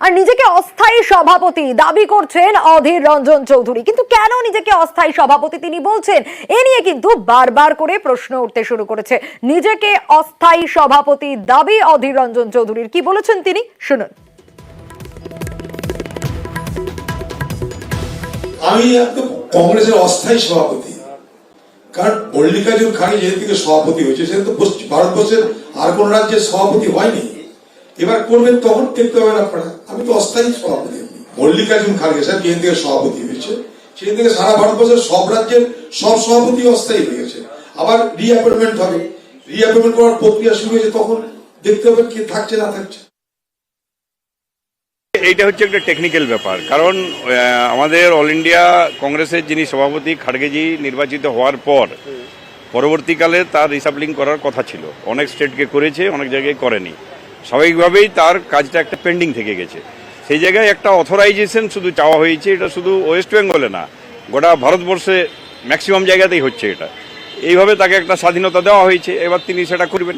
আর নিজেকে অস্থায়ী সভাপতি দাবি করছেন অধীর রঞ্জন চৌধুরী। কিন্তু কেন নিজেকে অস্থায়ী সভাপতি তিনি বলছেন, এ নিয়ে কিন্তু বারবার করে প্রশ্ন উঠতে শুরু করেছে। নিজেকে অস্থায়ী সভাপতি দাবি অধীর রঞ্জন চৌধুরীর, কি বলেছেন তিনি শুনুন। আমি একদম কংগ্রেসের অস্থায়ী সভাপতি, কারণ মল্লিকার্জুন খাড়গে যেদিন থেকে সভাপতি হয়েছে সেদিন তো ভারতবর্ষের আর কোন রাজ্যের সভাপতি হয়নি। এবার করবেন তখন দেখতে পাবেন আপনারা। আমি তো অস্থায়ী সভাপতি। মল্লিকার্জুন খাড়গে স্যার যেদিন থেকে সভাপতি হয়েছে সেদিন থেকে সারা ভারতবর্ষের সব রাজ্যের সব সভাপতি অস্থায়ী হয়ে গেছে। আবার রিঅ্যাপয়েন্টমেন্ট হবে, রিঅ্যাপয়েন্টমেন্ট করার প্রক্রিয়া শুরু হয়েছে, তখন দেখতে হবে কে থাকছে না থাকছে। এইটা হচ্ছে একটা টেকনিক্যাল ব্যাপার, কারণ আমাদের অল ইন্ডিয়া কংগ্রেসের যিনি সভাপতি খাড়গেজি নির্বাচিত হওয়ার পর পরবর্তীকালে তার রিসাবলিং করার কথা ছিল। অনেক স্টেটকে করেছে, অনেক জায়গায় করেনি। স্বাভাবিকভাবেই তার কাজটা একটা পেন্ডিং থেকে গেছে। সেই জায়গায় একটা অথরাইজেশন শুধু চাওয়া হয়েছে। এটা শুধু ওয়েস্ট বেঙ্গলে না, গোটা ভারতবর্ষে ম্যাক্সিমাম জায়গাতেই হচ্ছে এটা। এইভাবে তাকে একটা স্বাধীনতা দেওয়া হয়েছে, এবার তিনি সেটা করবেন।